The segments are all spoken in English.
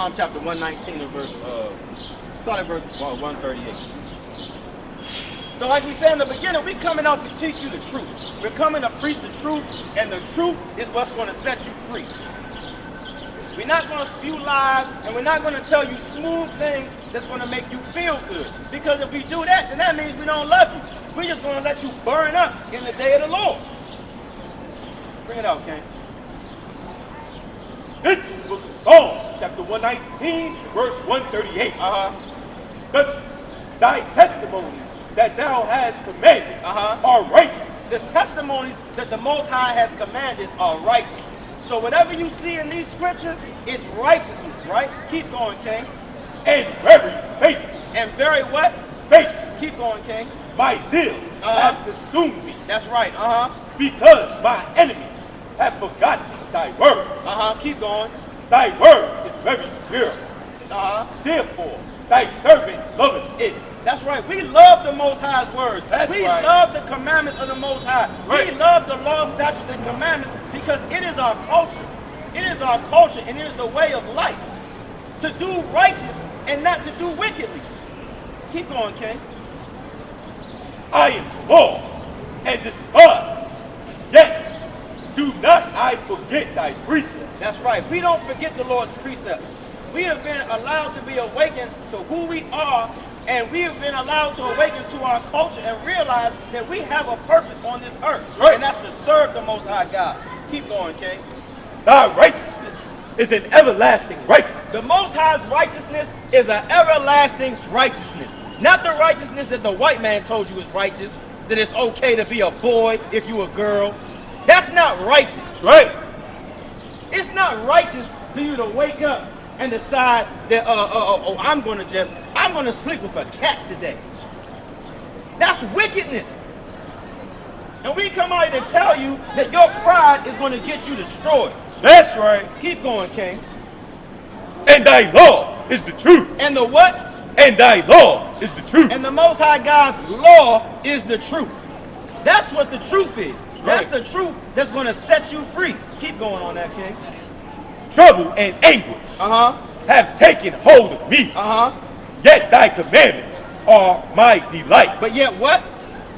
Psalm chapter 119 and start at verse 138. So like we said in the beginning, we're coming out to teach you the truth. We're coming to preach the truth, and the truth is what's going to set you free. We're not going to spew lies, and we're not going to tell you smooth things that's going to make you feel good. Because if we do that, then that means we don't love you. We're just going to let you burn up in the day of the Lord. Bring it out, King. This is the book of Psalms, chapter 119, verse 138. But thy testimonies that thou hast commanded are righteous. The testimonies that the Most High has commanded are righteous. So whatever you see in these scriptures, it's righteousness, right? Keep going, King. And very faithful. And very what? Faithful. Keep going, King. My zeal hath consumed me. That's right, Because my enemies have forgotten thy words. Keep going. Thy word is very pure. Therefore, thy servant loveth it. That's right. We love the Most High's words. We right. love the commandments of the Most High. Right. We love the laws, statutes, and commandments because it is our culture. It is our culture, and it is the way of life to do righteous and not to do wickedly. Keep going, King. I am small and despised, yet do not I forget thy precepts. That's right. We don't forget the Lord's precepts. We have been allowed to be awakened to who we are, and we have been allowed to awaken to our culture and realize that we have a purpose on this earth, right. And that's to serve the Most High God. Keep going, King. Thy righteousness is an everlasting righteousness. The Most High's righteousness is an everlasting righteousness. Not the righteousness that the white man told you is righteous, that it's okay to be a boy if you a girl. That's not righteous. That's right. It's not righteous for you to wake up and decide that, I'm gonna sleep with a cat today. That's wickedness. And we come out here to tell you that your pride is gonna get you destroyed. That's right. Keep going, King. And thy law is the truth. And the what? And thy law is the truth. And the Most High God's law is the truth. That's what the truth is. That's the truth that's going to set you free. Keep going on that, King. Trouble and anguish have taken hold of me. Yet thy commandments are my delight. But yet what?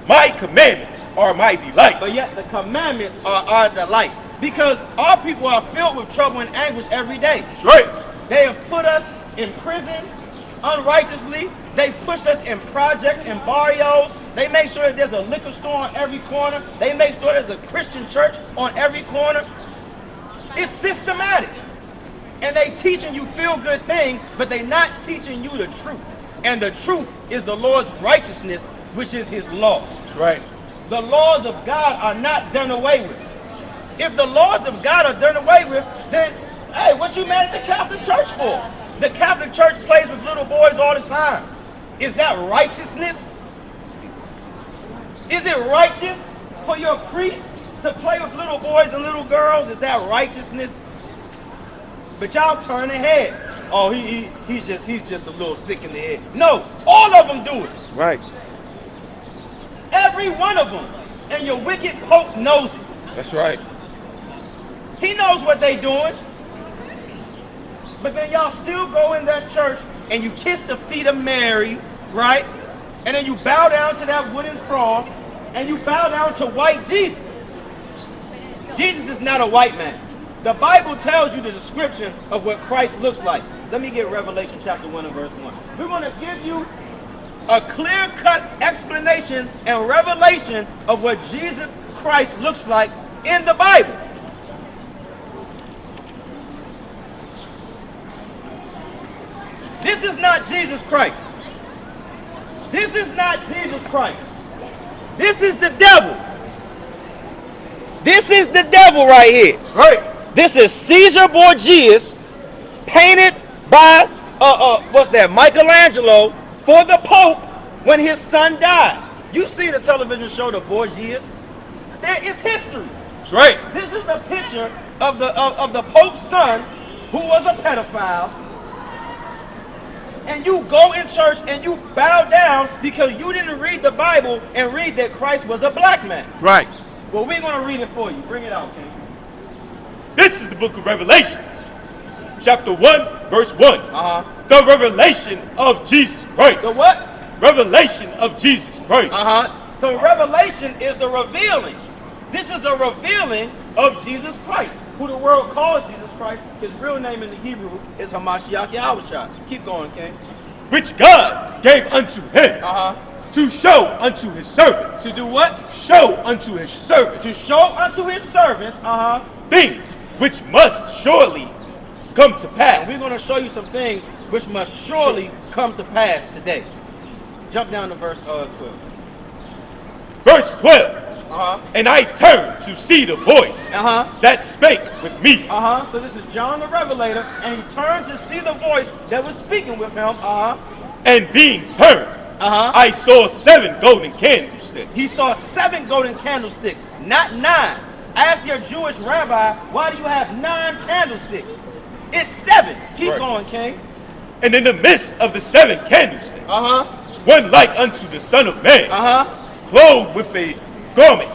My commandments are my delight. But yet the commandments are our delight. Because our people are filled with trouble and anguish every day. That's right. They have put us in prison unrighteously. They've pushed us in projects and barrios. They make sure that there's a liquor store on every corner. They make sure there's a Christian church on every corner. It's systematic. And they teaching you feel-good things, but they're not teaching you the truth. And the truth is the Lord's righteousness, which is his law. That's right. The laws of God are not done away with. If the laws of God are done away with, then, hey, what you mad at the Catholic Church for? The Catholic Church plays with little boys all the time. Is that righteousness? Is it righteous for your priest to play with little boys and little girls? Is that righteousness? But y'all turn ahead. Oh, he's just a little sick in the head. No, all of them do it. Right. Every one of them. And your wicked Pope knows it. That's right. He knows what they doing. But then y'all still go in that church and you kiss the feet of Mary, right? And then you bow down to that wooden cross and you bow down to white Jesus. Jesus is not a white man. The Bible tells you the description of what Christ looks like. Let me get Revelation chapter 1 and verse 1. We're going to give you a clear-cut explanation and revelation of what Jesus Christ looks like in the Bible. This is not Jesus Christ. This is not Jesus Christ. This is the devil. This is the devil right here. Right. This is Caesar Borgias, painted by Michelangelo for the Pope when his son died. You see the television show The Borgias? There is history. That's right. This is the picture of the Pope's son who was a pedophile. And you go in church and you bow down because you didn't read the Bible and read that Christ was a black man. Right. Well, we're going to read it for you. Bring it out, King. This is the book of Revelations, chapter 1, verse 1. The revelation of Jesus Christ. The what? Revelation of Jesus Christ. So revelation is the revealing. This is a revealing of Jesus Christ, who the world calls Jesus Christ. His real name in the Hebrew is Hamashiach Yahushua. Keep going, King. Which God gave unto him to show unto his servants. To do what? Show unto his servants. To show unto his servants, things which must surely come to pass. And we're going to show you some things which must surely come to pass today. Jump down to verse 12. Verse 12. And I turned to see the voice that spake with me. So this is John the Revelator, and he turned to see the voice that was speaking with him. And being turned, I saw 7 golden candlesticks. He saw 7 golden candlesticks, not 9. Ask your Jewish rabbi, why do you have 9 candlesticks? It's 7. Keep going, King. And in the midst of the 7 candlesticks, one like unto the Son of Man, clothed with a garment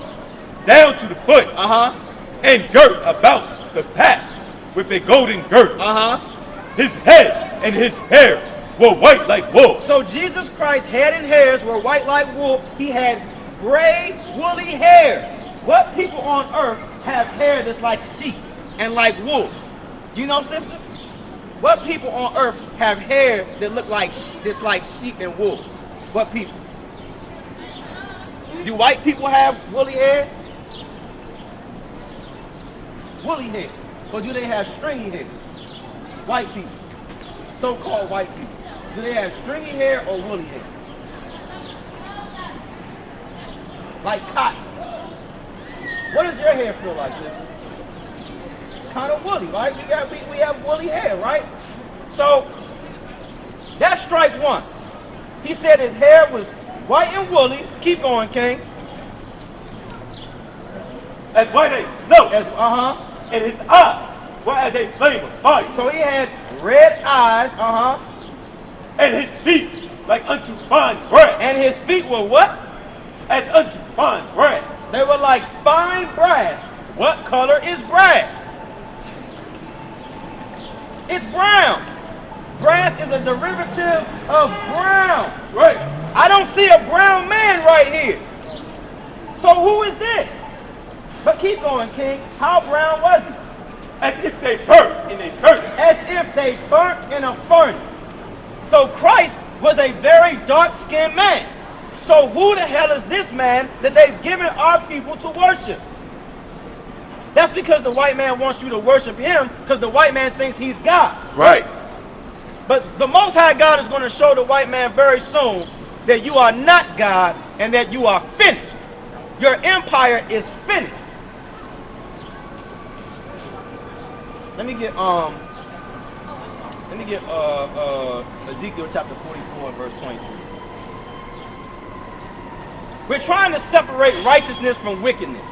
down to the foot, and girt about the paps with a golden girdle. His head and his hairs were white like wool. So Jesus Christ's head and hairs were white like wool. He had gray, woolly hair. What people on earth have hair that's like sheep and like wool? You know, sister? What people on earth have hair that look like that's like sheep and wool? What people? Do white people have woolly hair? Woolly hair. Or do they have stringy hair? White people. So-called white people. Do they have stringy hair or woolly hair? Like cotton. What does your hair feel like, sister? It's kind of woolly, right? We have woolly hair, right? So, that's strike 1. He said his hair was white and woolly. Keep going, King. As white as snow. And his eyes were as a flame of fire. So he had red eyes. And his feet like unto fine brass. And his feet were what? As unto fine brass. They were like fine brass. What color is brass? It's brown. Brass is a derivative of brown. Right. I don't see a brown man right here. So who is this? But keep going, King. How brown was he? As if they burnt in a furnace. As if they burnt in a furnace. So Christ was a very dark-skinned man. So who the hell is this man that they've given our people to worship? That's because the white man wants you to worship him, because the white man thinks he's God. Right. But the Most High God is going to show the white man very soon that you are not God and that you are finished. Your empire is finished. Let me get Ezekiel chapter 44 and verse 23. We're trying to separate righteousness from wickedness.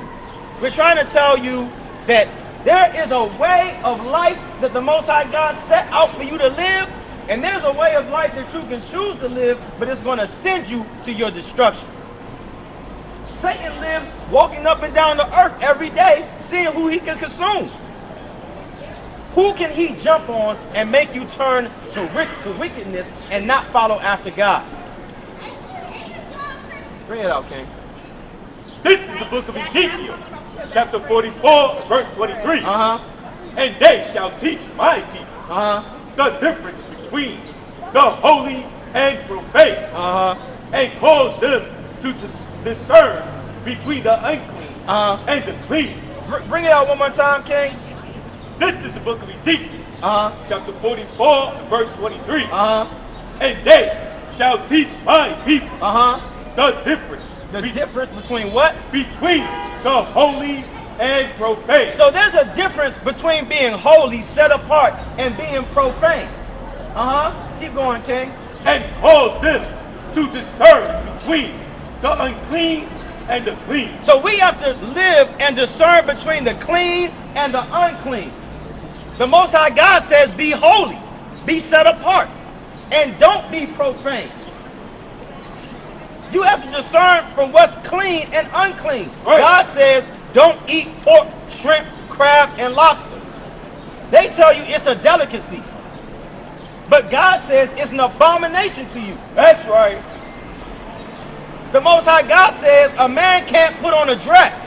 We're trying to tell you that there is a way of life that the Most High God set out for you to live, and there's a way of life that you can choose to live, but it's going to send you to your destruction. Satan lives walking up and down the earth every day, seeing who he can consume. Who can he jump on and make you turn to wickedness and not follow after God? Bring it out, King. This is the book of Ezekiel, chapter 44, verse 23. And they shall teach my people the difference between the holy and profane, and cause them to discern between the unclean and the clean. Bring it out one more time, King. This is the book of Ezekiel, chapter 44, verse 23. And they shall teach my people the difference. The difference between what? Between the holy and profane. So there's a difference between being holy, set apart, and being profane. Keep going, King. And cause them to discern between the unclean and the clean. So we have to live and discern between the clean and the unclean. The Most High God says, be holy, be set apart, and don't be profane. You have to discern from what's clean and unclean. Right. God says, don't eat pork, shrimp, crab, and lobster. They tell you it's a delicacy. But God says it's an abomination to you. That's right. The Most High God says a man can't put on a dress.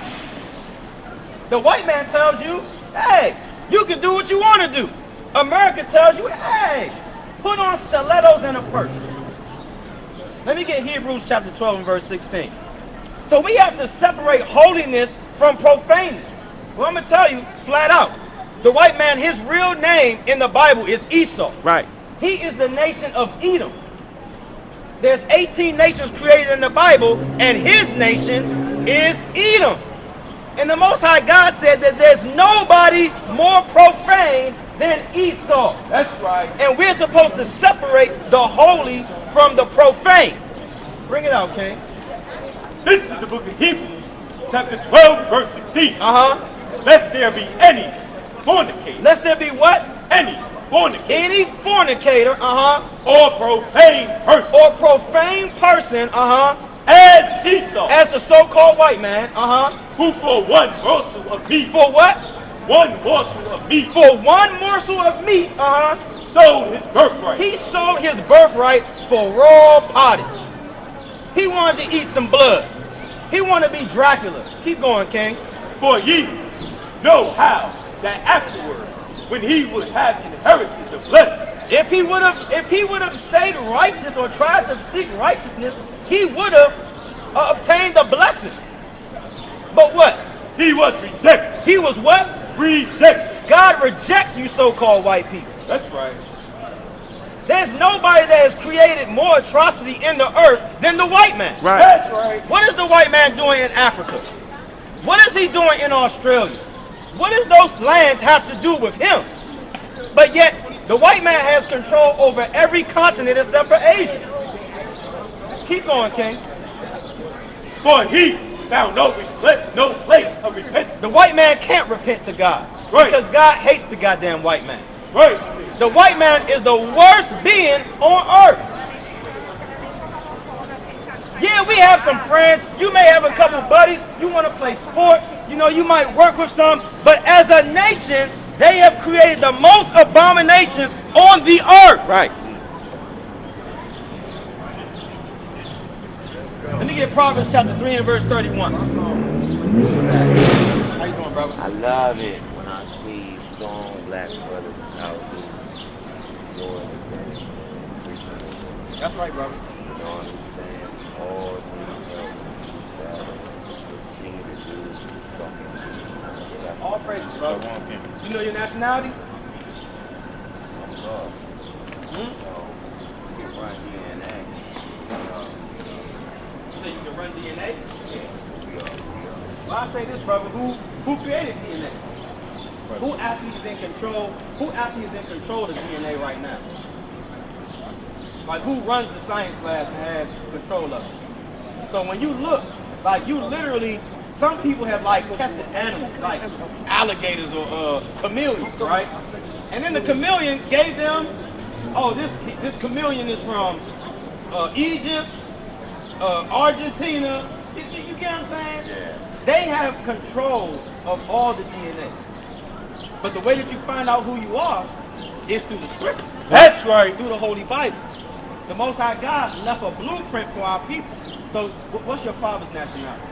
The white man tells you, hey, you can do what you want to do. America tells you, hey, put on stilettos and a purse. Let me get Hebrews chapter 12 and verse 16. So we have to separate holiness from profaneness. Well, I'm going to tell you flat out. The white man, his real name in the Bible is Esau. Right. He is the nation of Edom. There's 18 nations created in the Bible, and his nation is Edom. And the Most High God said that there's nobody more profane than Esau. That's right. And we're supposed to separate the holy from the profane. Bring it out, King. This is the book of Hebrews, chapter 12, verse 16. Lest there be any fornicator. Lest there be what? Any fornicator. Any fornicator, Or profane person. or profane person, As Esau. as the so-called white man, Who for one morsel of meat. for what? One morsel of meat. For one morsel of meat, Sold his birthright. he sold his birthright for raw pottage. He wanted to eat some blood. He wanted to be Dracula. Keep going, King. For ye know how that afterward, when he would have inherited the blessing. If he would have stayed righteous or tried to seek righteousness, he would have obtained the blessing. But what? He was rejected. He was what? Rejected. God rejects you so-called white people. That's right. There's nobody that has created more atrocity in the earth than the white man. Right. That's right. What is the white man doing in Africa? What is he doing in Australia? What does those lands have to do with him? But yet, the white man has control over every continent except for Asia. Keep going, King. For he found no place of repentance. The white man can't repent to God. Right. Because God hates the goddamn white man. Right. The white man is the worst being on earth. Yeah, we have some friends. You may have a couple buddies. You want to play sports. You know, you might work with some. But as a nation, they have created the most abominations on the earth. Right. Let me get Proverbs chapter 3 and verse 31. How you doing, brother? I love it when I see strong black brothers out here doing the thing, preaching. That's right, brother. You know what I'm saying? All these that continue to do fucking stuff. All praises, brother. So, okay. You know your nationality? I'm love. So, you can run DNA. You say you can run DNA? Yeah, we are. Well, I say this, brother. Who created DNA? Who actually is in control? Who actually is in control of DNA right now? Like, who runs the science labs and has control of it? So when you look, like, you literally, some people have like tested animals, like alligators or chameleons, right? And then the chameleon gave them, oh, this chameleon is from Egypt, Argentina. You get what I'm saying? Yeah. They have control of all the DNA. But the way that you find out who you are is through the scriptures. That's right. Through the Holy Bible. The Most High God left a blueprint for our people. So what's your father's nationality?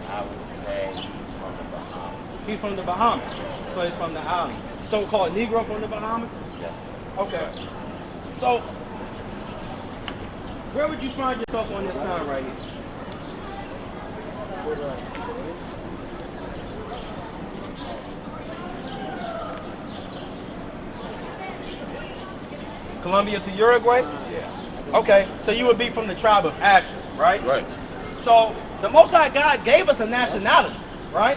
I would say he's from the Bahamas. He's from the Bahamas. So he's from the islands. So-called Negro from the Bahamas? Yes, sir. Okay. So, where would you find yourself on this sign right here? Colombia to Uruguay? Yeah. Okay, so you would be from the tribe of Asher, right? Right. So the Most High God gave us a nationality, right?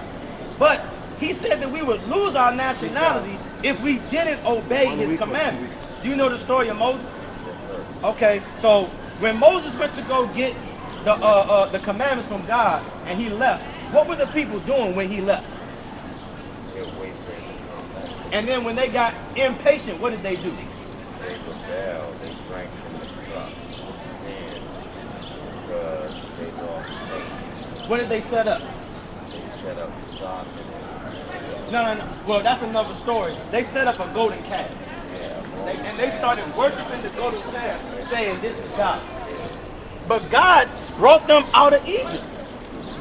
But he said that we would lose our nationality if we didn't obey his commandments. Do you know the story of Moses? Yes, sir. Okay, so when Moses went to go get the commandments from God and he left, what were the people doing when he left? They're waiting for him to come back. And then when they got impatient, what did they do? They rebelled. They drank from the cup of sin because they lost faith. What did they set up? They set up Sodom and No. Well, that's another story. They set up a golden calf. And they started worshiping the golden calf, saying this is God. But God brought them out of Egypt.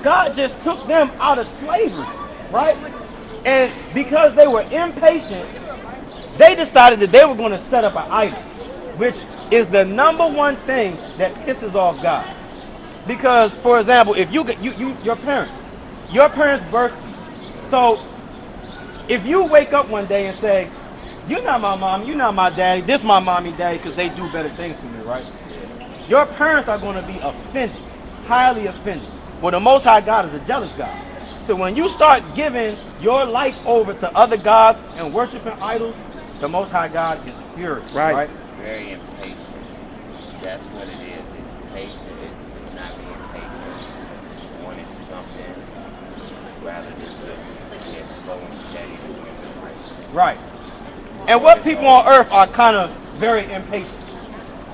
God just took them out of slavery, right? And because they were impatient, they decided that they were going to set up an idol, which is the number one thing that pisses off God. Because, for example, if your parents birthed you. So if you wake up one day and say, you're not my mom, you're not my daddy, this my mommy, daddy, because they do better things for me, right? Your parents are going to be offended, highly offended. Well, the Most High God is a jealous God. So when you start giving your life over to other gods and worshiping idols, the Most High God is furious, right? Very impatient. That's what it is. It's patient. It's not being patient. It's wanting something rather than just being slow and steady to win the race. Right. And what people on earth are kind of very impatient.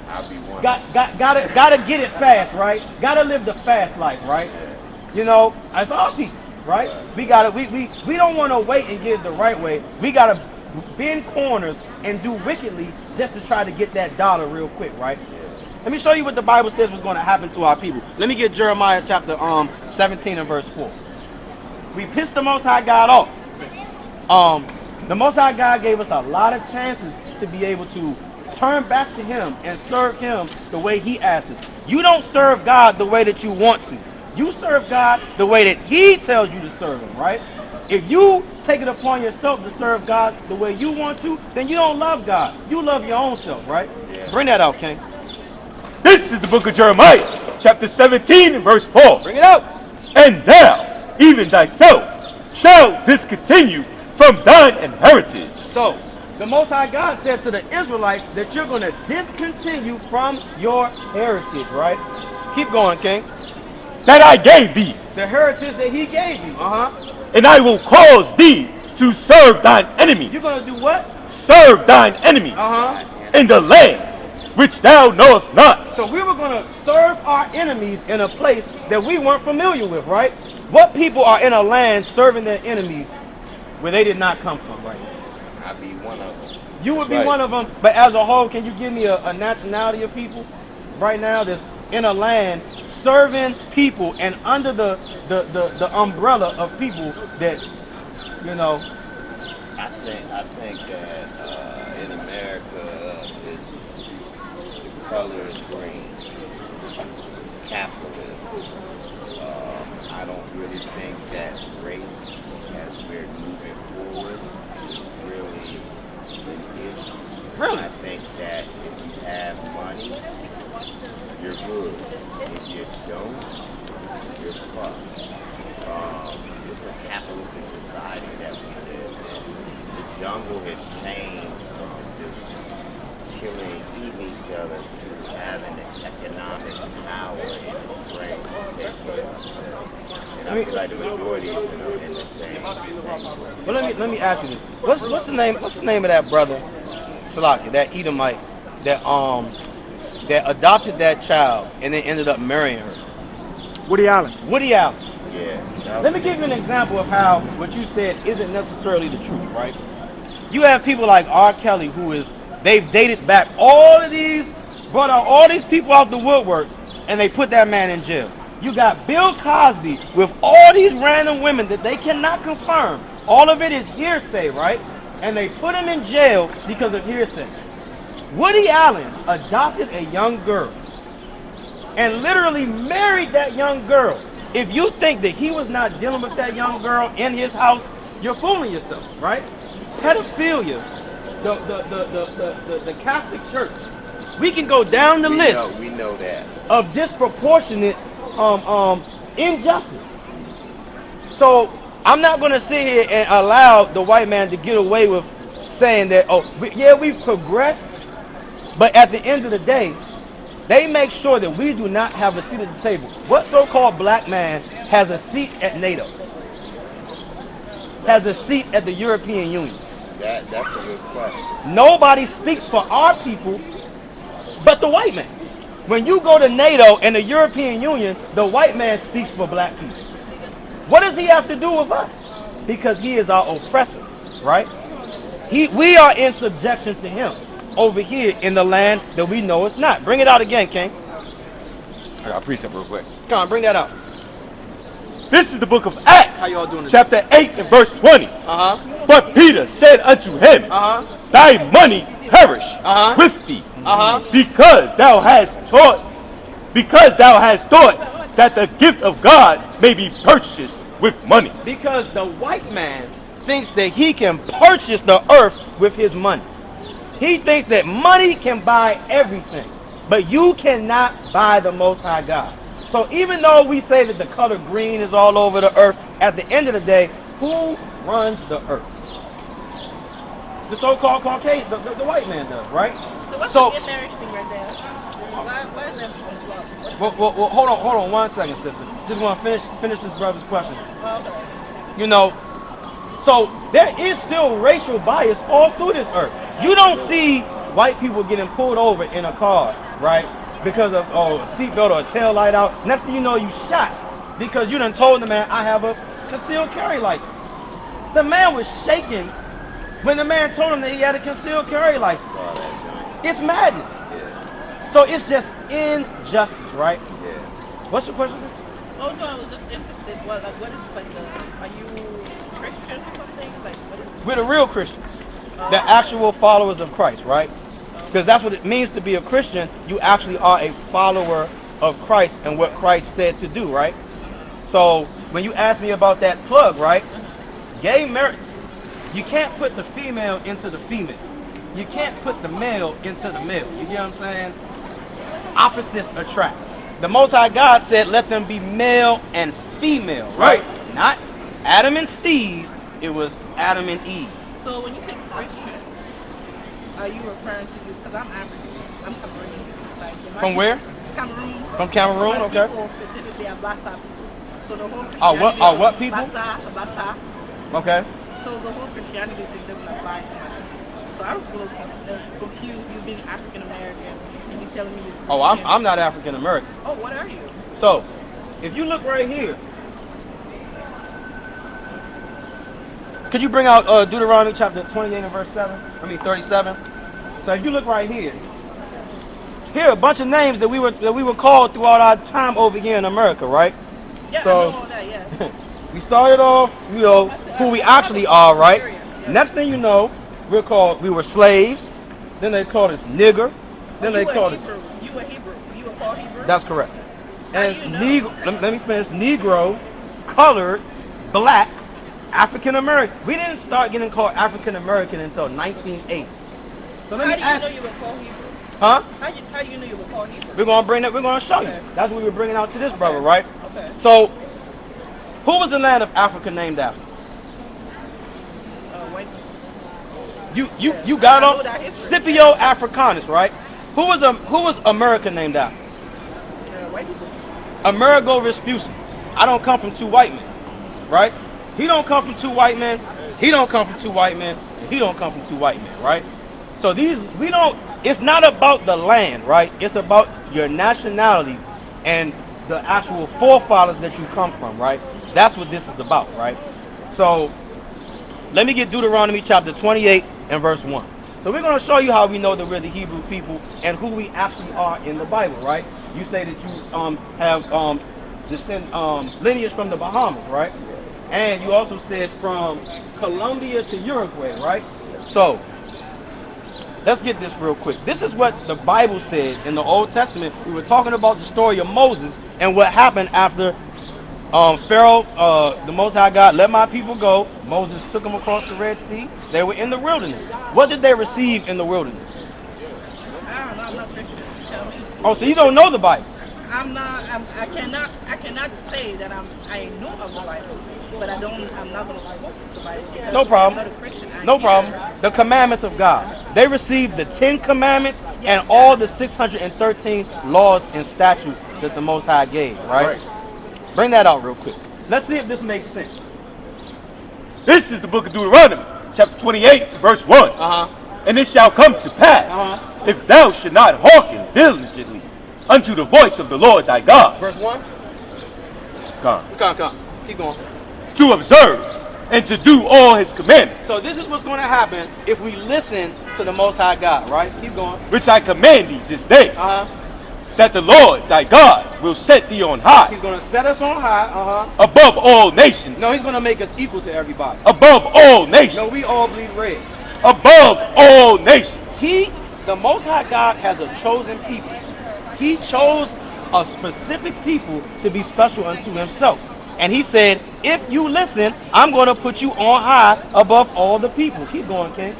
I'll be one. Gotta get it fast, right? Gotta live the fast life, right? You know, as all people, right? We don't want to wait and get it the right way. We gotta bend corners and do wickedly just to try to get that dollar real quick, right? Let me show you what the Bible says was going to happen to our people. Let me get Jeremiah chapter 17 and verse 4. We pissed the Most High God off. The Most High God gave us a lot of chances to be able to turn back to Him and serve Him the way He asked us. You don't serve God the way that you want to. You serve God the way that He tells you to serve Him, right? If you take it upon yourself to serve God the way you want to, then you don't love God. You love your own self, right? Yeah. Bring that out, King. This is the book of Jeremiah, chapter 17 and verse 4. Bring it out. And thou, even thyself, shall discontinue from thine inheritance. So, the Most High God said to the Israelites that you're going to discontinue from your heritage, right? Keep going, King. That I gave thee. The heritage that He gave you. And I will cause thee to serve thine enemies. You're going to do what? Serve thine enemies. In the land which thou knowest not. So we were going to serve our enemies in a place that we weren't familiar with, right? What people are in a land serving their enemies where they did not come from, right? I'd be one of them. You would be one of them, but as a whole, can you give me a nationality of people right now that's in a land serving people and under the umbrella of people that, you know? I think that in America the color is green. It's capitalist. I don't really think that race, as we're moving forward, is really an issue. Really? I think that if you have money, you're good. If you don't, you're fucked. It's a capitalistic society that we live in. The jungle has changed from just killing, eating each other to having the economic power in its brain to take care of itself. And I feel like the majority is in the same way. Well, let me ask you this. What's the name of that brother, Salaki, that Edomite, that adopted that child and then ended up marrying her? Woody Allen. Yeah. Let me give you an example of how what you said isn't necessarily the truth, right? You have people like R. Kelly they've dated back brought out all these people out the woodworks, and they put that man in jail. You got Bill Cosby with all these random women that they cannot confirm. All of it is hearsay, right? And they put him in jail because of hearsay. Woody Allen adopted a young girl and literally married that young girl. If you think that he was not dealing with that young girl in his house, you're fooling yourself, right? Pedophilia, the Catholic Church. We can go down the list. We know that. Of disproportionate injustice. So I'm not going to sit here and allow the white man to get away with saying that, we've progressed, but at the end of the day, they make sure that we do not have a seat at the table. What so-called black man has a seat at NATO? Has a seat at the European Union? That's a good question. Nobody speaks for our people but the white man. When you go to NATO and the European Union, the white man speaks for black people. What does he have to do with us? because he is our oppressor, right? We are in subjection to him over here in the land that we know it's not. Bring it out again, King. I got a precept real quick. Come on, bring that out. This is the book of Acts, How y'all doing this? chapter 8 and verse 20. But Peter said unto him, thy money perish with thee, because thou hast thought that the gift of God may be purchased with money. Because the white man thinks that he can purchase the earth with his money. He thinks that money can buy everything, but you cannot buy the Most High God. So even though we say that the color green is all over the earth, at the end of the day, who runs the earth? The so-called Caucasian, the white man does, right? So what's the gay marriage thing right there? Why is that from Well, hold on 1 second, sister. Just want to finish this brother's question. okay. You know, so there is still racial bias all through this earth. You don't see white people getting pulled over in a car, right? Because of a seatbelt or a tail light out. Next thing you know, you shot because you done told the man, I have a concealed carry license. The man was shaking when the man told him that he had a concealed carry license. It's madness. So it's just injustice, right? What's your question, sister? Oh no, I was just interested. What is like are you Christian or something? Like what is this? We're the real Christians, the actual followers of Christ, right? Because that's what it means to be a Christian. You actually are a follower of Christ and what Christ said to do, right? So when you ask me about that plug, right? Gay marriage, you can't put the female into the female. You can't put the male into the male. You get what I'm saying? Opposites attract. The Most High God said, let them be male and female, right? Not Adam and Steve. It was Adam and Eve. So when you say Christian, are you referring to you? Because I'm African. I'm Cameroonian. Like, From where? Cameroon. From Cameroon, My okay. people specifically are Bassa people. So the whole Oh, what people? Bassa. Okay. So the whole Christianity thing doesn't apply to my people. So I was a little confused. You being African American and you telling me you're Christian. Oh, I'm not African American. Oh, what are you? So, if you look right here, could you bring out Deuteronomy chapter 28 and verse 37? So if you look right here, here are a bunch of names that we were called throughout our time over here in America, right? Yeah, So, I know all that, yes. we started off, you know, who we actually are, right? Next thing you know, we were slaves. Then they called us nigger. Then they called us. You were Hebrew. You were called Hebrew. That's correct. And How do you know? let me finish. Negro, colored, black, African American. We didn't start getting called African American until 1980. So let me ask. How do you know you were called Hebrew? Huh? How do you know you were called Hebrew? We're gonna bring that. We're gonna show you. Okay. That's what we were bringing out to this brother, right? Okay. So, who was the land of Africa named after? White. You got I off know that history. Scipio Africanus, right? Who was America named after? White people. Amerigo Vespucci. I don't come from two white men, right? He don't come from two white men. He don't come from two white men. He don't come from two white men, right? So it's not about the land, right? It's about your nationality and the actual forefathers that you come from, right? That's what this is about, right? So let me get Deuteronomy chapter 28 and verse 1. So we're going to show you how we know that we're the Hebrew people and who we actually are in the Bible, right? You say that you have lineage from the Bahamas, right? And you also said from Colombia to Uruguay, right? So let's get this real quick. This is what the Bible said in the Old Testament. We were talking about the story of Moses and what happened after Pharaoh, the Most High God, let my people go. Moses took them across the Red Sea. They were in the wilderness. What did they receive in the wilderness? I don't know. I'm not Christian. Tell me. Oh, so you don't know the Bible? I cannot say that I know of the Bible, but I'm not going to quote the Bible. Because No problem. I'm not a Christian. No problem. The commandments of God. They received the 10 commandments and all the 613 laws and statutes that the Most High gave, right? Bring that out real quick. Let's see if this makes sense. This is the book of Deuteronomy, chapter 28, verse 1. And it shall come to pass, if thou should not hearken diligently unto the voice of the Lord thy God. Verse 1. Come. Come. Keep going. To observe and to do all his commandments, So this is what's going to happen if we listen to the Most High God, right? Keep going. which I command thee this day, Uh-huh. that the Lord thy God will set thee on high He's going to set us on high. Uh-huh. above all nations, No, he's going to make us equal to everybody. above all nations, No, we all bleed red. above all nations. The Most High God has a chosen people. He chose a specific people to be special unto himself. And he said, if you listen, I'm going to put you on high above all the people. Keep going, King.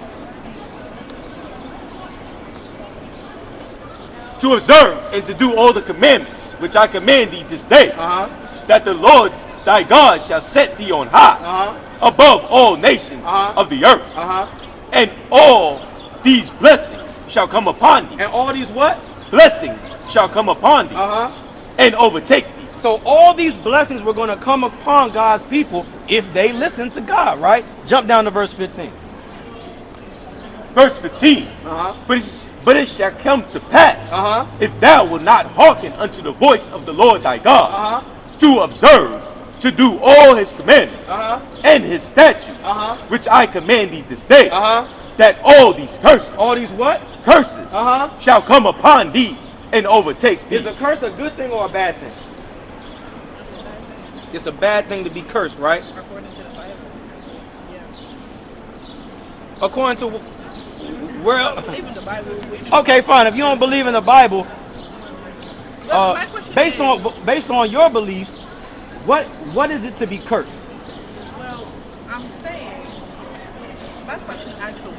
To observe and to do all the commandments which I command thee this day, Uh-huh. that the Lord thy God shall set thee on high Uh-huh. above all nations Uh-huh. of the earth. Uh-huh. And all these blessings shall come upon thee. And all these what? Blessings shall come upon thee Uh-huh. and overtake thee. So all these blessings were going to come upon God's people if they listen to God, right? Jump down to verse 15. Verse 15. Uh-huh. But it shall come to pass, Uh-huh. if thou wilt not hearken unto the voice of the Lord thy God, Uh-huh. to observe, to do all his commandments Uh-huh. and his statutes, Uh-huh. which I command thee this day, Uh-huh. that all these curses, All these what? curses Uh-huh. shall come upon thee and overtake thee. Is a curse a good thing or a bad thing? It's a bad thing to be cursed, right? According to the Bible. Yeah. According to I where? don't believe in the Bible. Okay, fine. If you don't believe in the Bible, Well, my question based is, based on your beliefs, what is it to be cursed? well, I'm saying, my question actually,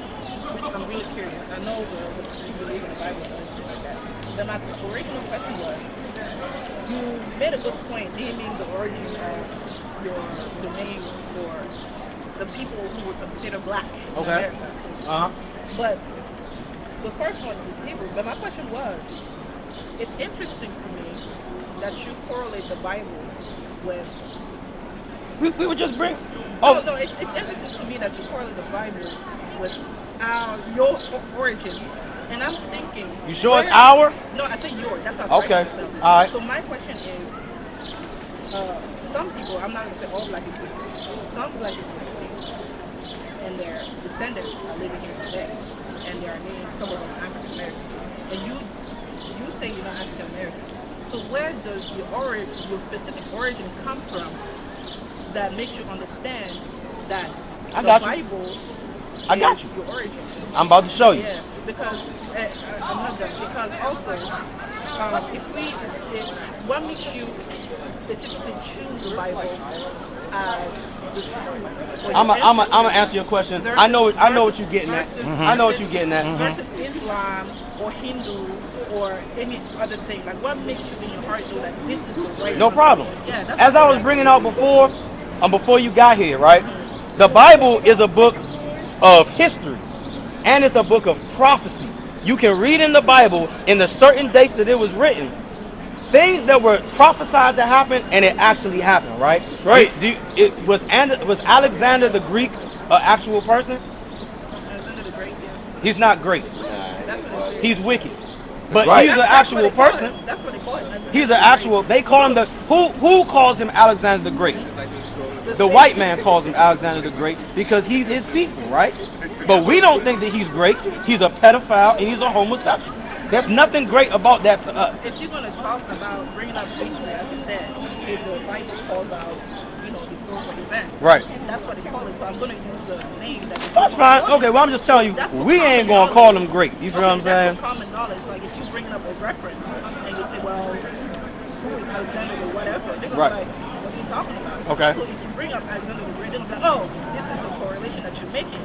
which I'm really curious. I know you believe in the Bible and everything like that. But my original question was, you made a good point naming the origin of the names for the people who were considered black in Okay. America. Uh-huh. But the first one is Hebrew. But my question was, it's interesting to me that you correlate the Bible with. We would just bring. Oh Oh, no, it's interesting to me that you correlate the Bible with your origin, and I'm thinking. you sure it's where- our? No, I say your. That's how I'm Okay. correcting myself. All right. So my question is, some people, I'm not going to say all black people in states, some black people in states, and their descendants are living here today, and they are named, some of them African Americans, and you say you're not African American. So where does your specific origin come from that makes you understand that I the got you. Bible I got is you. your origin? I'm about to show you. Yeah, because I'm not done. Because also, what makes you specifically choose the Bible as the truth? For your I'm gonna ancestors answer your question. versus- I know what versus- you're getting at. versus- I know what versus- you're getting at. Versus Islam or Hindu or any other thing. Like, what makes you in your heart know that this is the right? No one? problem. Yeah, that's As what I was I'm bringing asking. out before you got here, right? The Bible is a book of history, and it's a book of prophecy. You can read in the Bible in the certain dates that it was written, things that were prophesied to happen, and it actually happened, right? Right. Was Alexander the Greek an actual person? Alexander the Great, yeah. He's not great. That's what it is. He's wicked. But right. he's an That's what actual they call person. him. That's what they call him. He's an actual. They call him who calls him Alexander the Great? The same- white man calls him Alexander the Great because he's his people, right? But we don't think that he's great. He's a pedophile and he's a homosexual. There's nothing great about that to us. If you're going to talk about bringing up history, as you said, if the Bible calls out, historical events, Right. That's what they call it. So I'm going to use the name that is. That's fine. Okay, well I'm just telling you, That's for we common ain't gonna knowledge. call him great. You feel what I'm That's saying? for common knowledge. Like if you bring up a reference and you say, well, who is Alexander or whatever, they're going Right. to be like, what are you talking about? Okay. So if you bring up Alexander the Great, they're going to be like, oh, this is the correlation that you're making.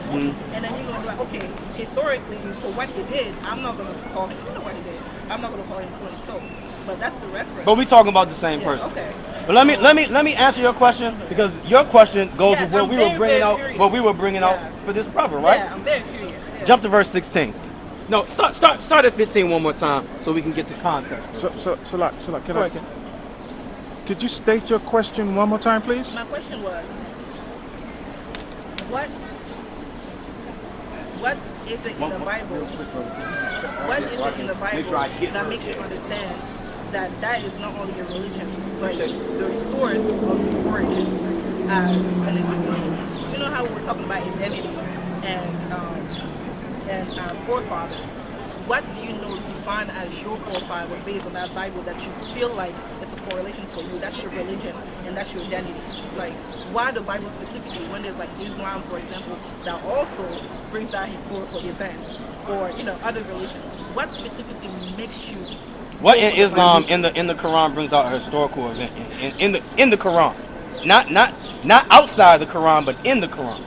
And then you're going to be like, okay, historically, for what he did, I'm not going to call him, what he did. I'm not going to call him so and so. But that's the reference. But we talking about the same Yeah, person. okay. But let me answer your question because your question goes Yes, with what I'm we were very, bringing very out. curious. What we were bringing out Yeah. for this brother, right? Yeah, I'm very curious. Yeah. Jump to verse 16. No, start at 15 one more time so we can get the context. Salak, Go ahead, Ken. could you state your question one more time, please? My question was, what is it in the Bible? What is it in the Bible that makes you understand that is not only your religion, but the source of your origin? as an individual. You know how we were talking about identity and our forefathers. What do you know define as your forefather based on that Bible that you feel like it's a correlation for you? That's your religion and that's your identity. Like, why the Bible specifically when there's like Islam, for example, that also brings out historical events, or other religions? What specifically makes you? What in Islam in the Quran brings out a historical event in the Quran, not outside the Quran, but in the Quran.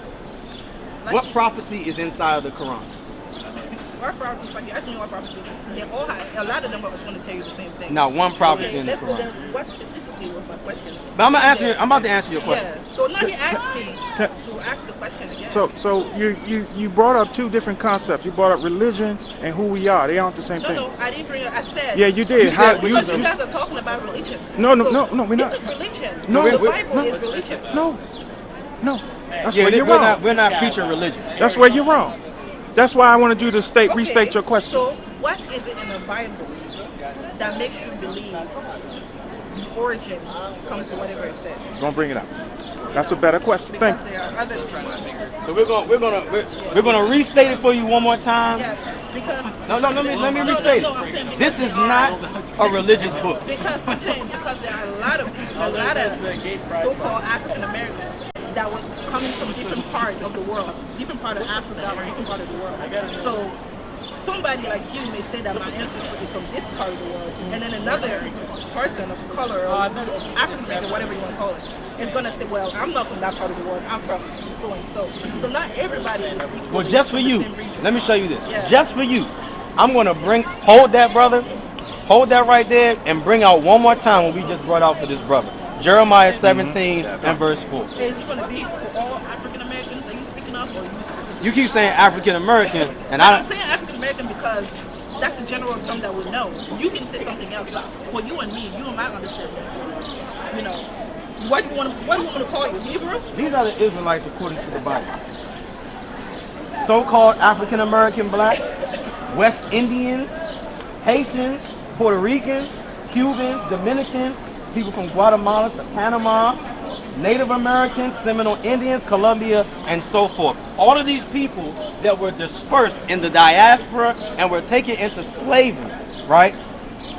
Like, What prophecy is inside of the Quran? our prophecies, like you asked me what prophecies, they all have, a lot of them are going to tell you the same thing. Not one prophecy Okay, in the let's go Quran. there. What specifically was my question? But I'm about to answer your question. Yeah. So now he asked me to ask the question again. So you brought up two different concepts. You brought up religion and who we are. They aren't the same thing. No, I didn't bring it. I said. Yeah, you did. Because you guys are talking about religion. No, So we're not. This is religion. No, the we're- Bible no. is religion. No. That's Yeah, where you're we're wrong. not preaching religion. That's where you're wrong. That's why I wanted you to restate your question. So what is it in the Bible that makes you believe the origin comes to whatever it says? Don't bring it up. That's a better question. Thank Because you. there are other things. So we're gonna restate it for you one more time. Yeah, because No, let me restate I'm it. saying because This is there are- not a religious book. Because I'm saying because there are a lot of so-called African Americans that were coming from different parts of the world, different part of Africa or different part of the world. So somebody like you may say that my ancestry is from this part of the world, and then another person of color or African American, whatever you want to call it, is going to say, well, I'm not from that part of the world, I'm from so and so. So not everybody is equal. Well, just for from the you, same region. let me show you this. Yeah. Just for you, I'm gonna hold that, brother. Hold that right there and bring out one more time what we just brought out for this brother. Jeremiah 17 and verse 4. Is it going to be for all African Americans? Are you speaking of, or are you specifically? You keep saying African American, and I'm saying African American because that's a general term that we know. You can say something else, but for you and me, you and my understanding, what do you want to call you? Hebrew? these are the Israelites according to the Bible. So-called African American blacks, West Indians, Haitians, Puerto Ricans, Cubans, Dominicans, people from Guatemala to Panama, Native Americans, Seminole Indians, Colombia, and so forth. All of these people that were dispersed in the diaspora and were taken into slavery, right?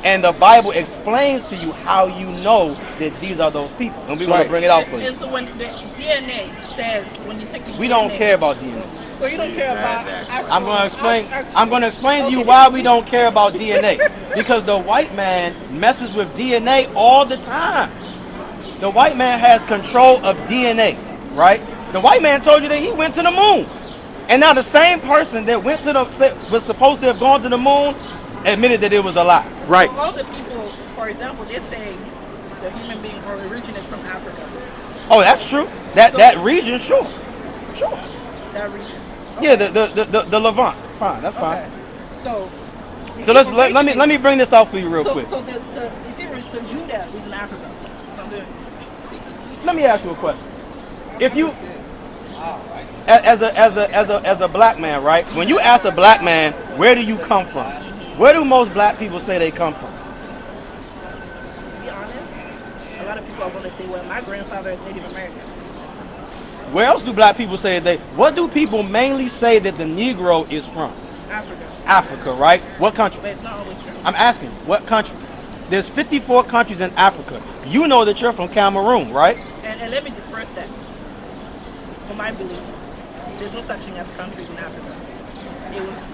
And the Bible explains to you how you know that these are those people. And we're going to bring it out for you. And so when the DNA says, when you take the We DNA, don't care about DNA. So you don't care about actual, I'm going to explain to you Okay. why we don't care about DNA. Because the white man messes with DNA all the time. The white man has control of DNA, right? The white man told you that he went to the moon. And now the same person that was supposed to have gone to the moon admitted that it was a lie. Right. So all the people, for example, they're saying the human being or origin is from Africa. Oh, that's true. That region, sure. That region. Yeah, the Levant. Fine, that's fine. Okay. So Let me bring this out for you real quick. So the Judah is in Africa. So Let me ask you a question. If you as a black man, right? When you ask a black man, where do you come from? Where do most black people say they come from? to be honest, a lot of people are going to say, well, my grandfather is Native American. Where else do black people say what do people mainly say that the Negro is from? Africa. Africa, right? What country? But it's not always true. I'm asking, what country? There's 54 countries in Africa. You know that you're from Cameroon, right? And let me disperse that. For my belief, there's no such thing as countries in Africa. It was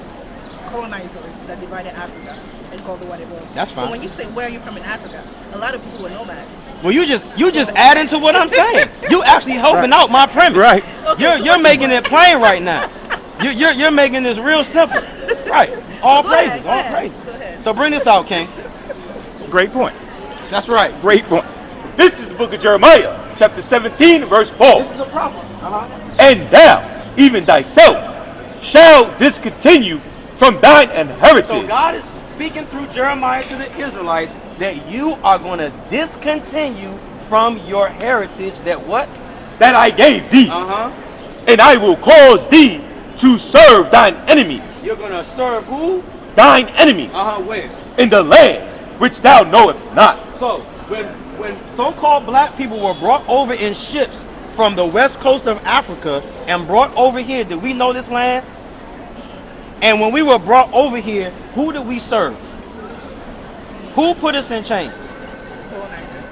colonizers that divided Africa and called it what it was. That's fine. So when you say where are you from in Africa, a lot of people were nomads. Well, you just add into what I'm saying. You actually helping out my premise. Right. Okay, You're making it plain right now. You're making this real simple. Right. All Go ahead, praises. go All ahead, praises. go ahead. So bring this out, King. Great point. That's right. Great point. This is the book of Jeremiah, chapter 17, verse 4. This is a problem. And thou, even thyself, shall discontinue from thine inheritance. So God is speaking through Jeremiah to the Israelites that you are going to discontinue from your heritage that what? that I gave thee, Uh-huh. and I will cause thee to serve thine enemies, You're going to serve who? thine enemies, Uh-huh, where? in the land which thou knowest not. So when so-called black people were brought over in ships from the west coast of Africa and brought over here. Did we know this land? And when we were brought over here, who did we serve? Who put us in chains?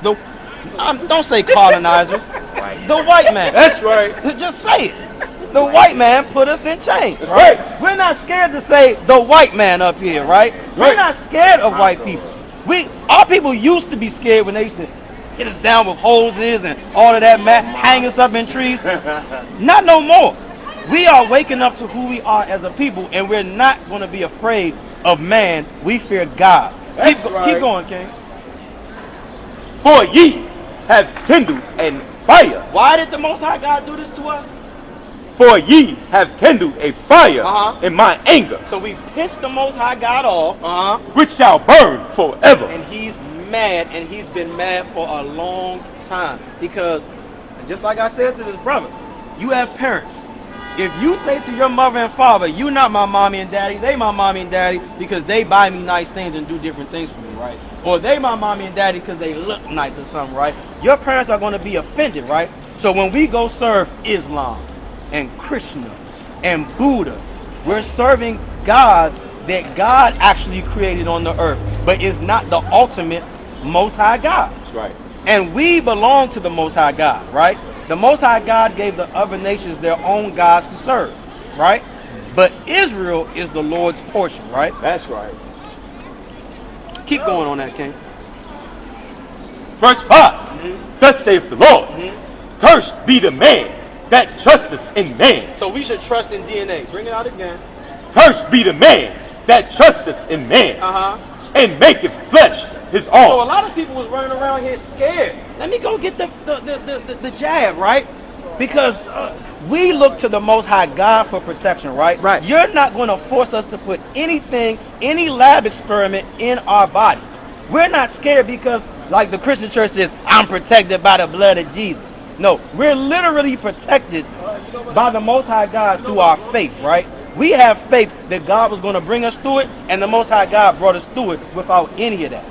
Don't say colonizers. The white man. That's right. Just say it. The white man put us in chains. That's Right? right. We're not scared to say the white man up here, right? We're not scared of white people. Our people used to be scared when they used to hit us down with hoses and all of that, hang us up in trees. Not no more. We are waking up to who we are as a people, and we're not going to be afraid of man. We fear God. Keep going, King. For ye have kindled a fire. Why did the Most High God do this to us? For ye have kindled a fire in my anger, So we pissed the Most High God off, which shall burn forever. and he's mad, and he's been mad for a long time. Because, just like I said to this brother, you have parents. If you say to your mother and father, you not my mommy and daddy, they my mommy and daddy because they buy me nice things and do different things for me, right? Or they my mommy and daddy because they look nice or something, right? Your parents are going to be offended, right? So when we go serve Islam and Krishna and Buddha, we're serving gods that God actually created on the earth, but is not the ultimate Most High God. That's right. And we belong to the Most High God, right? The Most High God gave the other nations their own gods to serve, right? But Israel is the Lord's portion, right? That's right. Keep going on that, King. Verse 5. Thus saith the Lord, cursed be the man that trusteth in man. So we should trust in DNA. Bring it out again. Cursed be the man that trusteth in man, and maketh flesh his So a own. lot of people was running around here scared. Let me go get the jab, right? Because we look to the Most High God for protection, right? Right. You're not going to force us to put anything, any lab experiment in our body. We're not scared because, like the Christian church says, I'm protected by the blood of Jesus. No, we're literally protected by the Most High God through our faith, right? We have faith that God was going to bring us through it, and the Most High God brought us through it without any of that.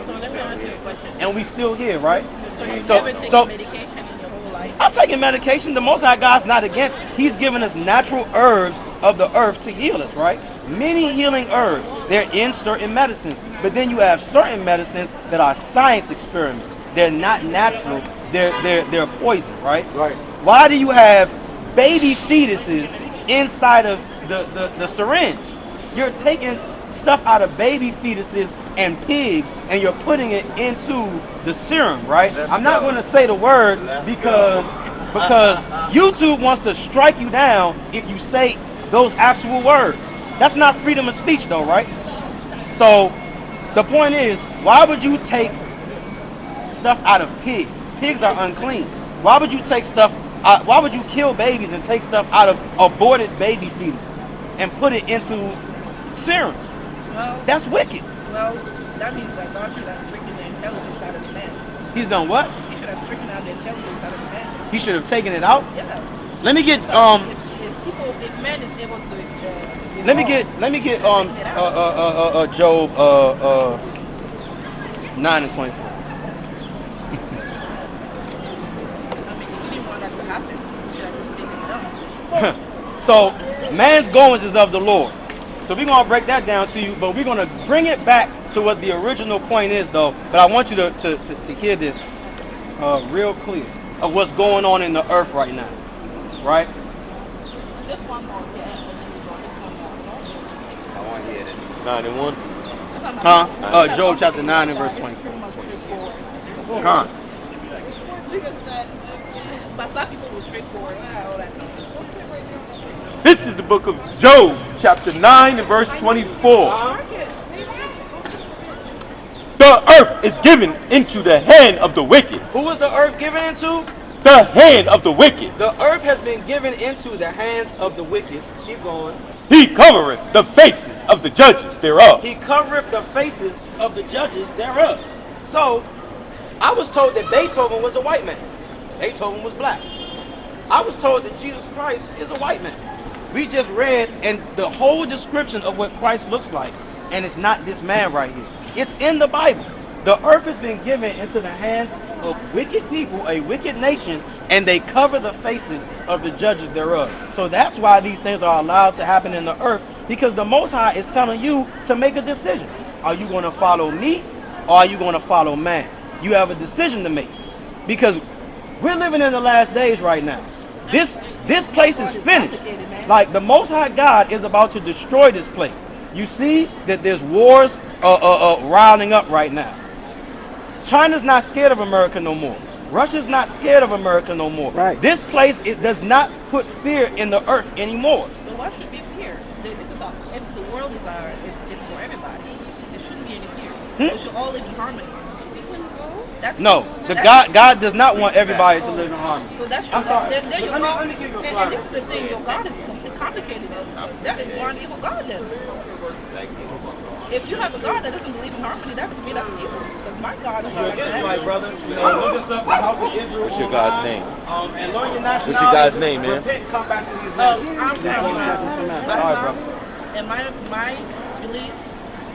So let me ask you a question. And we still here, right? So you've So- never taken so- medication in your whole life? I'm taking medication. The Most High God's not against. He's given us natural herbs of the earth to heal us, right? Many healing herbs. They're in certain medicines. But then you have certain medicines that are science experiments. They're not natural. They're poison, right? Right. Why do you have baby fetuses inside of the syringe? You're taking stuff out of baby fetuses and pigs, and you're putting it into the serum, right? Let's I'm not go. going to say the word Let's because YouTube wants to strike you down if you say those actual words. That's not freedom of speech, though, right? So the point is, why would you take stuff out of pigs? Pigs are unclean. Why would you take stuff? Why would you kill babies and take stuff out of aborted baby fetuses and put it into serums? Well, That's wicked. well, that means that God should have stricken the intelligence out of the man. He's done what? He should have stricken out the intelligence out of the man. He should have taken it out. Yeah. Let me get If man is able to let me get Job 9 and 24. I mean, he didn't want that to happen. He should have just made it done. So man's goings is of the Lord. So we're gonna break that down to you, but we're gonna bring it back to what the original point is, though. But I want you to hear this real clear of what's going on in the earth right now, right? This one more, yeah. This one more. I want to hear this. 9 and 1. Job chapter 9 and verse 24. Huh. But some people were straightforward. All that. This is the book of Job, chapter 9 and verse 24. The earth is given into the hand of the wicked. Who is the earth given into? The hand of the wicked. The earth has been given into the hands of the wicked. Keep going. He covereth the faces of the judges thereof. He covereth the faces of the judges thereof. So, I was told that Beethoven was a white man. Beethoven was black. I was told that Jesus Christ is a white man. We just read and the whole description of what Christ looks like, and it's not this man right here. It's in the Bible. The earth has been given into the hands of wicked people, a wicked nation, and they cover the faces of the judges thereof. So that's why these things are allowed to happen in the earth, because the Most High is telling you to make a decision. Are you going to follow me, or are you going to follow man? You have a decision to make, because we're living in the last days right now. This place is finished. Like, the Most High God is about to destroy this place. You see that there's wars riling up right now. China's not scared of America no more. Russia's not scared of America no more. Right. This place, it does not put fear in the earth anymore. But why should be fear? This is the world is it's for everybody. There shouldn't be any fear. We should all live in harmony. God does not want everybody to live in harmony. So that's I'm sorry. There you go. Let me give you a and this is the thing. Your God is complicated. That is one evil God then. If you have a God that doesn't believe in harmony, that to me that's evil. Because my God is not like that. Israelite, brother. Look us up the House of Israel. What's your God's name? And learn your nationality. What's your God's name, man? Repent, come back to these I'm nations. from All right, brother. and my belief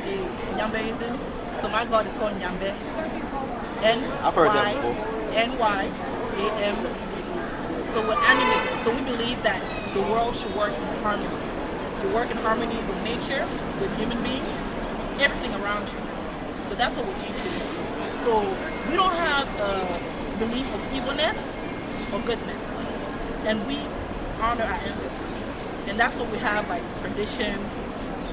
is Nyambeism. So my God is called Nyambe. I've heard that before. N-Y-A-M. So with animism, so we believe that the world should work in harmony. You work in harmony with nature, with human beings, everything around you. So that's what we aim to do. So we don't have a belief of evilness or goodness. And we honor our ancestors. And that's what we have, like traditions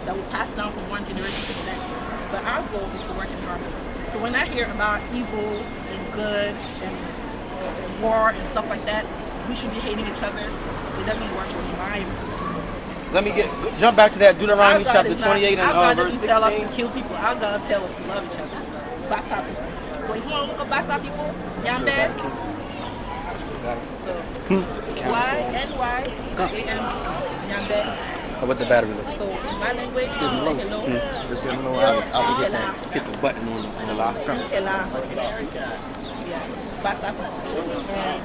that we pass down from one generation to the next. But our goal is to work in harmony. So when I hear about evil and good and war and stuff like that, we should be hating each other. It doesn't work in my Let me jump back to that Deuteronomy chapter 28 our and God verse doesn't tell us to 16. kill people. Our God tell us to love each other. Basa people. So if you want to look up Basa people, Yambe. So Y-N-Y-A-M Yambe. What the battery look? So in my language, I'm saying hello. Just get low. I'll hit the button on the lock. Kela. Yeah, Basa people. And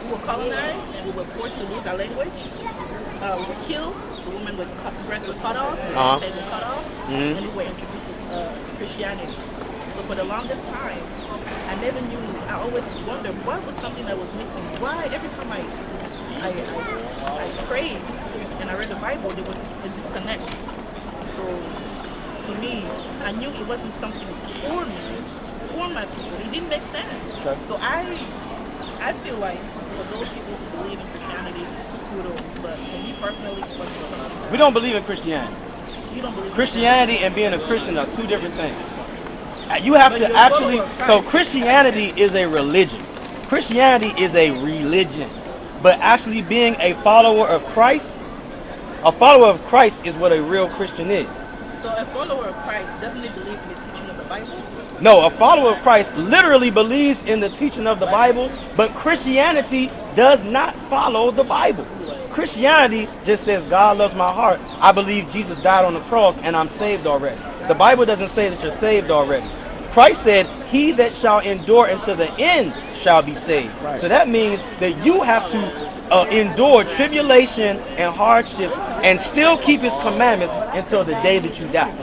we were colonized and we were forced to lose our language. We were killed. The women with breasts were cut off. The heads were cut off. And we were introduced to Christianity. So for the longest time, I never knew. I always wondered what was something that was missing. Why every time I prayed and I read the Bible, there was a disconnect. So to me, I knew it wasn't something for me, for my people. It didn't make sense. Okay. So I feel like for those people who believe in Christianity, kudos. But for me personally, it wasn't something. We don't believe in Christianity. You don't believe in Christianity and being a Christian are two different things. You have But to you're a actually, follower of Christ. so Christianity is a religion. Christianity is a religion. But actually being a follower of Christ is what a real Christian is. So a follower of Christ, doesn't he believe in the teaching of the Bible? No, a follower of Christ literally believes in the teaching of the Bible, but Christianity does not follow the Bible. Christianity just says, God loves my heart. I believe Jesus died on the cross and I'm saved already. The Bible doesn't say that you're saved already. Christ said, he that shall endure until the end shall be saved. Right. So that means that you have to endure tribulation and hardships and still keep his commandments until the day that you die.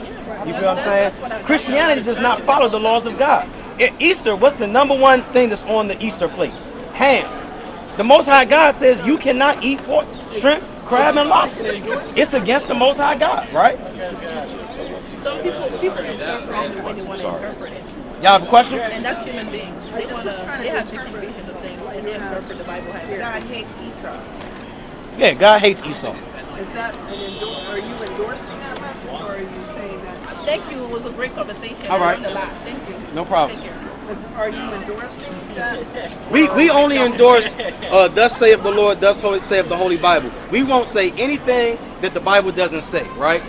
You feel what I'm saying? Christianity does not follow the laws of God. At Easter, what's the number one thing that's on the Easter plate? Ham. The Most High God says you cannot eat pork, shrimp, crab, and lobster. It's against the Most High God, right? Some people interpret it the way they want to interpret it. Y'all have a question? And that's human beings. They have different visions of things and they interpret the Bible how God hates Esau. Yeah, God hates Esau. Is that are you endorsing that message, or are you saying that? Thank you. It was a great conversation. All right. I learned a lot. Thank you. No problem. Take care. Are you endorsing that? We only endorse, thus saith the Lord, thus saith the Holy Bible. We won't say anything that the Bible doesn't say, right?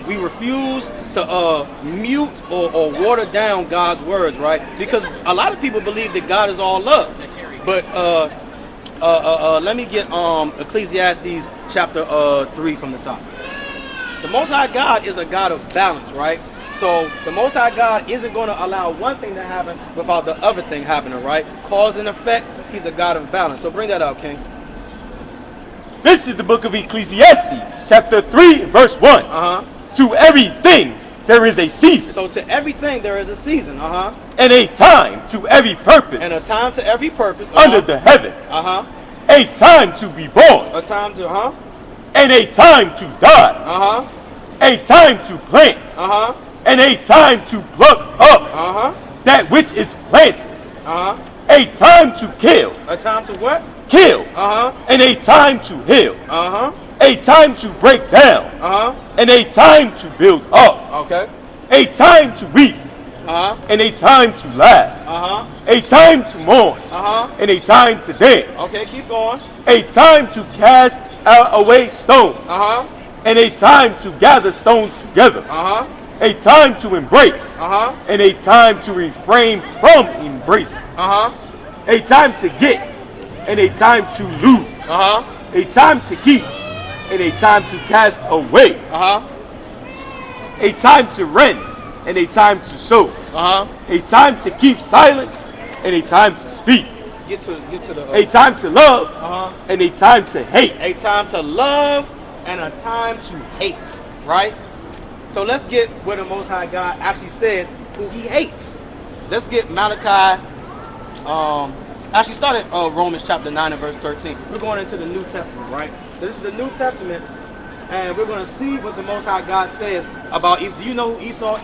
We refuse to mute or water down God's words, right? Because a lot of people believe that God is all love. But let me get Ecclesiastes chapter 3 from the top. The Most High God is a God of balance, right? So the Most High God isn't going to allow one thing to happen without the other thing happening, right? Cause and effect, he's a God of balance. So bring that out, King. This is the book of Ecclesiastes, chapter 3, verse 1. To everything there is a season. So to everything there is a season. And a time to every purpose. And a time to every purpose. Under the heaven. A time to be born. A time to And a time to die. A time to plant. And a time to pluck up that which is planted. A time to kill. A time to what? Kill. And a time to heal. A time to break down. And a time to build up. Okay. A time to weep. And a time to laugh. A time to mourn. And a time to dance. Okay, keep going. A time to cast away stones. And a time to gather stones together. A time to embrace. And a time to refrain from embracing. A time to get. And a time to lose. A time to keep. And a time to cast away. A time to rend. And a time to sow. A time to keep silence. And a time to speak. Get to the. A time to love. And a time to hate. A time to love and a time to hate. Right? So let's get where the Most High God actually said who He hates. Let's get Malachi. Actually, start at Romans chapter 9 and verse 13. We're going into the New Testament, right? This is the New Testament, and we're going to see what the Most High God says about. Do you know who Esau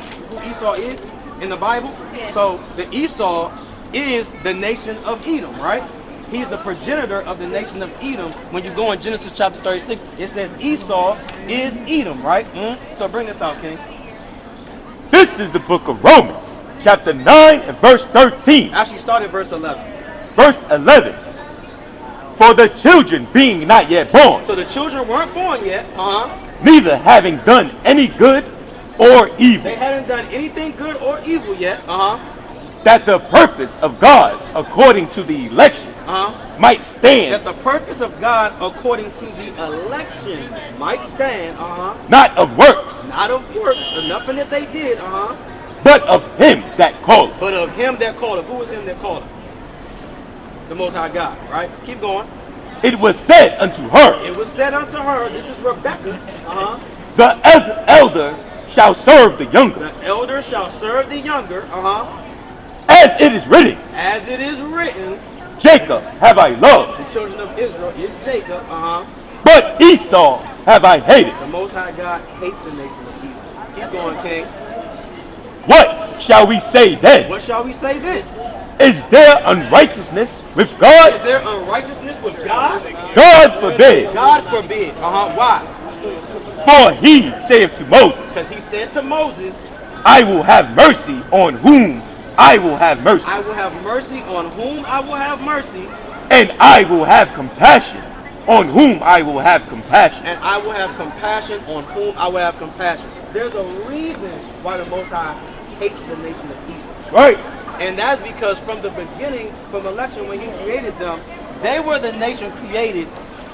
is in the Bible? Yeah. So the Esau is the nation of Edom, right? He's the progenitor of the nation of Edom. When you go in Genesis chapter 36, it says Esau is Edom, right? So bring this out, King. This is the book of Romans, chapter 9 and verse 13. Actually, start at verse 11. Verse 11. For the children being not yet born. So the children weren't born yet. Neither having done any good or evil. They hadn't done anything good or evil yet. That the purpose of God according to the election might stand. That the purpose of God according to the election might stand. Not of works. Not of works. Nothing that they did. But of him that called. But of him that called. Who is him that called? The Most High God, right? Keep going. It was said unto her. It was said unto her. This is Rebecca. The elder shall serve the younger. The elder shall serve the younger. As it is written. As it is written. Jacob have I loved. The children of Israel is Jacob. But Esau have I hated. The Most High God hates the nation of Edom. Keep going, King. What shall we say then? What shall we say this? Is there unrighteousness with God? Is there unrighteousness with God? God forbid. God forbid. Why? For he saith to Moses. Because he said to Moses, I will have mercy on whom I will have mercy. I will have mercy on whom I will have mercy. And I will have compassion on whom I will have compassion. And I will have compassion on whom I will have compassion. There's a reason why the Most High hates the nation of Edom. That's right. And that's because from the beginning, from election, when he created them, they were the nation created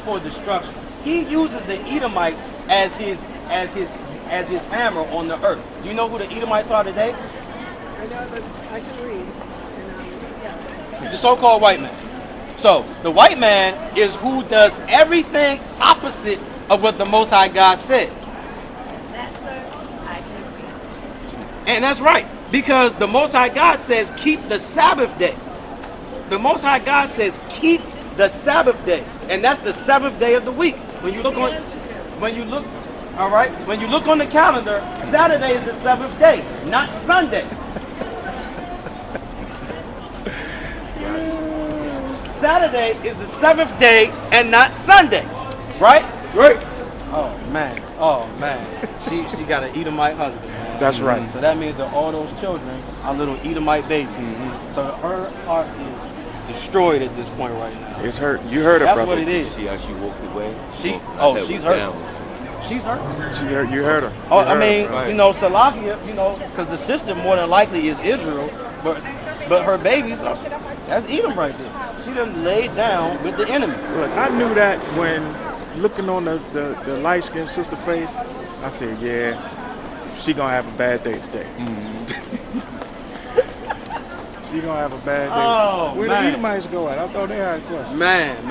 for destruction. He uses the Edomites as his hammer on the earth. Do you know who the Edomites are today? I know that I can read. And, The so-called white man. So the white man is who does everything opposite of what the Most High God says. That's I can agree. And that's right. Because the Most High God says, keep the Sabbath day. The Most High God says, keep the Sabbath day. And that's the seventh day of the week. When you look on the calendar, Saturday is the seventh day, not Sunday. Saturday is the seventh day and not Sunday. Right? Right. Oh man. She got an Edomite husband, man. That's right. So that means that all those children are little Edomite babies. So her heart is destroyed at this point right now. It's hurt. You heard her, That's brother. what it is. See how she walked away? She's hurt. She's hurt. She heard, you heard her. Oh, You I heard mean, her. right. Salakia, because the sister more than likely is Israel, but her babies that's Edom right there. She done laid down with the enemy. Look, I knew that when looking on the light-skinned sister face, I said, yeah, she gonna have a bad day today. She gonna have a bad day. Oh, Where man. the Edomites go at? I thought they had a question. Man.